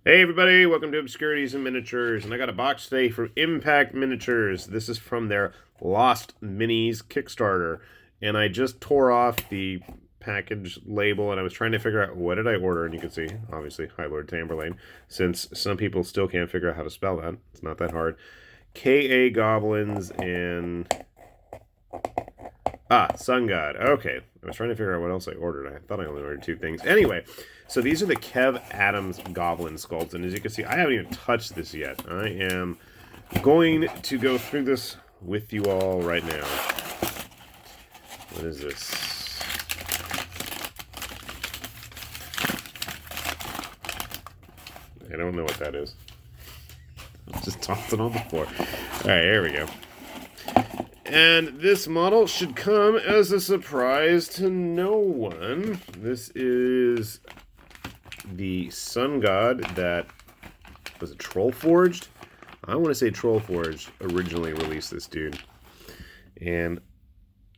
Hey everybody, welcome to Obscurities and Miniatures, and I got a box today from Impact Miniatures. This is from their Lost Minis Kickstarter, and I just tore off the package label, and I was trying to figure out what did I order, and you can see, obviously, High Lord Tamberlane, since some people still can't figure out how to spell that. It's not that hard. K.A. Goblins and... Sun God. Okay. I was trying to figure out what else I ordered. I thought I only ordered two things. Anyway, so these are the Kev Adams Goblin sculpts. And as you can see, I haven't even touched this yet. I am going to go through this with you all right now. What is this? I don't know what that is. I'll just toss it on the floor. Alright, here we go. And this model should come as a surprise to no one. This is the Sun God that was a Troll Forged. I want to say Troll Forged originally released this dude. And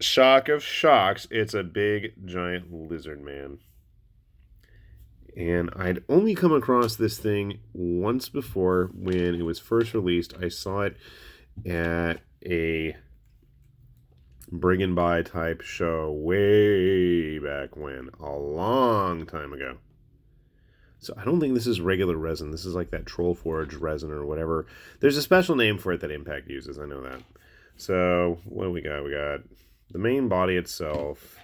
shock of shocks, it's a big giant lizard man. And I'd only come across this thing once before when it was first released. I saw it at a bring and buy type show way back when, a long time ago. So I don't think this is regular resin. This is like that Troll Forge resin or whatever. There's a special name for it that Impact uses. I know that. So what do we got? We got the main body itself,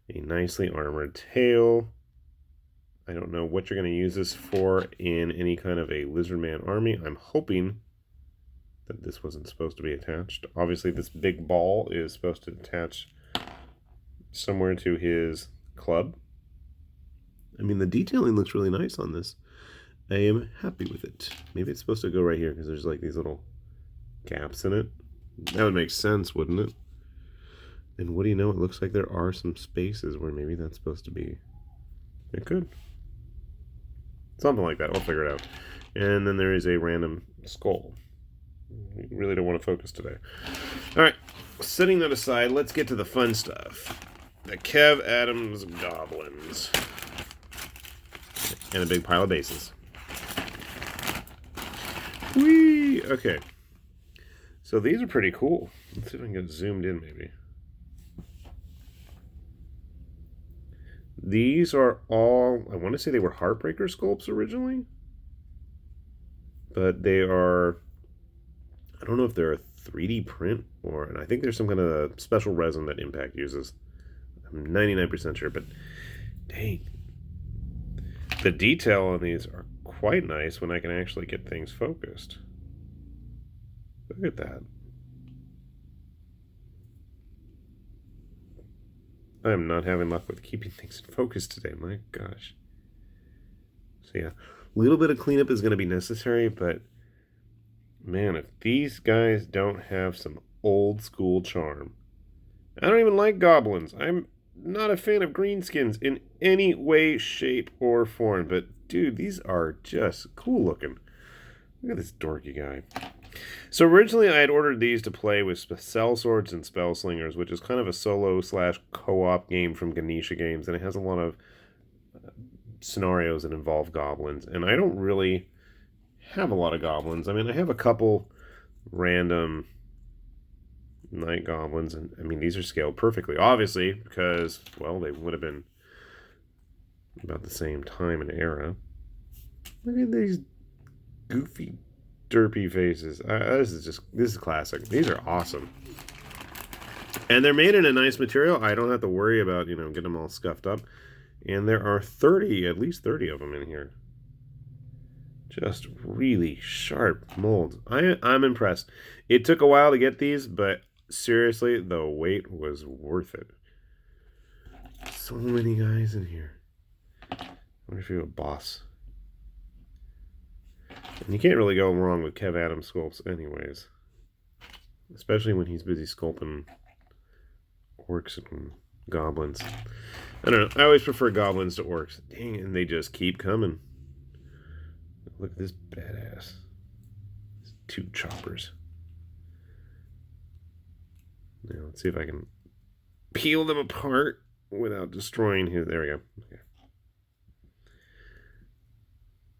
a nicely armored tail. I don't know what you're going to use this for in any kind of a lizardman army. I'm hoping that this wasn't supposed to be attached. Obviously, this big ball is supposed to attach somewhere to his club. I mean, the detailing looks really nice on this. I am happy with it. Maybe it's supposed to go right here because there's like these little gaps in it. That would make sense, wouldn't it? And what do you know? It looks like there are some spaces where maybe that's supposed to be. It could. Something like that. We'll figure it out. And then there is a random skull. We really don't want to focus today. Alright, setting that aside, let's get to the fun stuff. The Kev Adams Goblins. And a big pile of bases. Whee! Okay. So these are pretty cool. Let's see if I can get zoomed in maybe. These are all, I want to say they were Heartbreaker sculpts originally. But they are, I don't know if they're a 3D print or, and I think there's some kind of special resin that Impact uses. I'm 99% sure, but dang. The detail on these are quite nice when I can actually get things focused. Look at that. I am not having luck with keeping things in focus today, my gosh. So yeah, a little bit of cleanup is going to be necessary, but man, if these guys don't have some old school charm. I don't even like goblins. I'm not a fan of greenskins in any way, shape, or form. But dude, these are just cool looking. Look at this dorky guy. So originally I had ordered these to play with Cell Swords and Spell Slingers, which is kind of a solo / co-op game from Ganesha Games, and it has a lot of scenarios that involve goblins. And I don't really have a lot of goblins. I mean, I have a couple random night goblins, and I mean, these are scaled perfectly, obviously, because, well, they would have been about the same time and era. Look at these goofy, derpy faces. This is classic. These are awesome. And they're made in a nice material. I don't have to worry about, getting them all scuffed up. And there are at least 30 of them in here. Just really sharp molds. I'm impressed. It took a while to get these, but seriously, the wait was worth it. So many guys in here. I wonder if you're a boss. And you can't really go wrong with Kev Adams sculpts anyways. Especially when he's busy sculpting orcs and goblins. I don't know. I always prefer goblins to orcs. Dang, and they just keep coming. Look at this badass. Two choppers. Now, let's see if I can peel them apart without destroying his... There we go. Okay.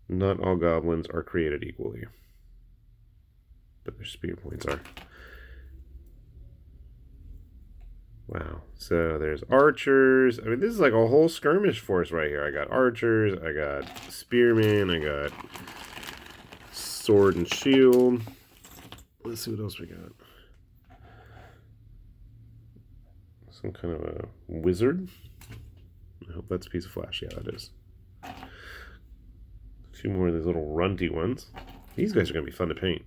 Not all goblins are created equally, but their spear points are. Wow. So there's archers. I mean, this is like a whole skirmish force right here. I got archers, I got spearmen, I got sword and shield. Let's see what else we got. Some kind of a wizard. I hope that's a piece of flash. Yeah, that is. A few more of these little runty ones. These guys are going to be fun to paint.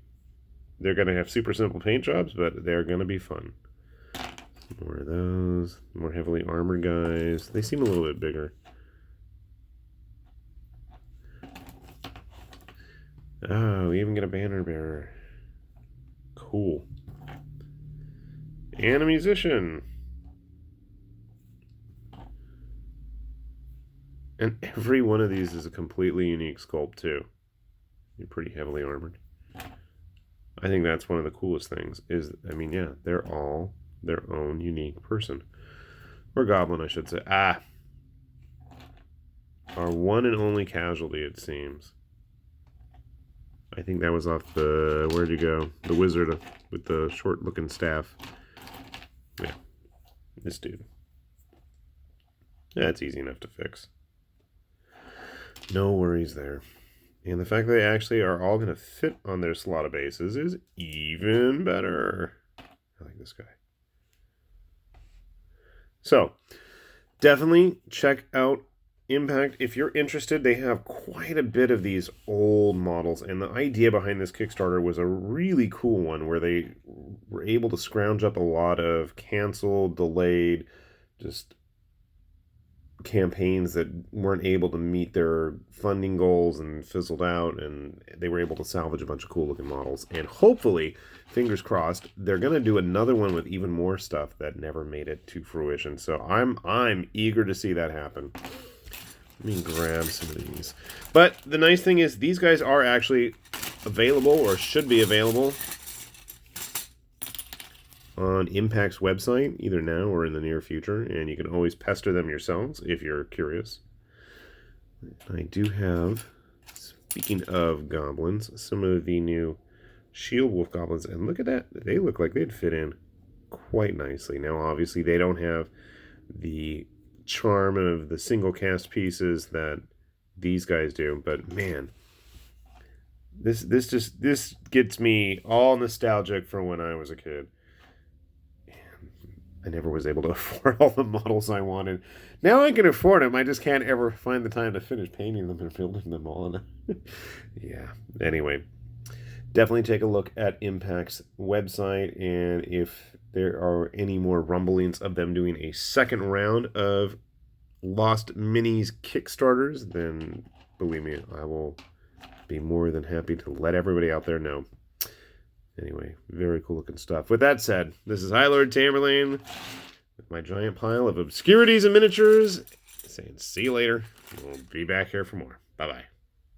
They're going to have super simple paint jobs, but they're going to be fun. More of those. More heavily armored guys. They seem a little bit bigger. Oh, we even get a banner bearer. Cool. And a musician. And every one of these is a completely unique sculpt, too. You're pretty heavily armored. I think that's one of the coolest things. I mean, yeah, they're all their own unique person. Or goblin, I should say. Ah! Our one and only casualty, it seems. I think that was off the... Where'd you go? The wizard with the short-looking staff. Yeah. This dude. That's easy enough to fix. No worries there. And the fact that they actually are all going to fit on their slot of bases is even better. I like this guy. So, definitely check out Impact. If you're interested, they have quite a bit of these old models. And the idea behind this Kickstarter was a really cool one where they were able to scrounge up a lot of canceled, delayed, just campaigns that weren't able to meet their funding goals and fizzled out, and they were able to salvage a bunch of cool looking models. And hopefully, fingers crossed, they're going to do another one with even more stuff that never made it to fruition. So I'm eager to see that happen. Let me grab some of these. But the nice thing is these guys are actually available, or should be available, on Impact's website, either now or in the near future, and you can always pester them yourselves if you're curious. I do have, speaking of goblins, some of the new Shield Wolf goblins, and look at that, they look like they'd fit in quite nicely. Now, obviously, they don't have the charm of the single cast pieces that these guys do, but man, this gets me all nostalgic for when I was a kid. I never was able to afford all the models I wanted. Now I can afford them. I just can't ever find the time to finish painting them and building them all. Yeah. Anyway, definitely take a look at Impact's website. And if there are any more rumblings of them doing a second round of Lost Minis Kickstarters, then believe me, I will be more than happy to let everybody out there know. Anyway, very cool looking stuff. With that said, this is High Lord Tamerlane with my giant pile of obscurities and miniatures, saying see you later. We'll be back here for more. Bye-bye.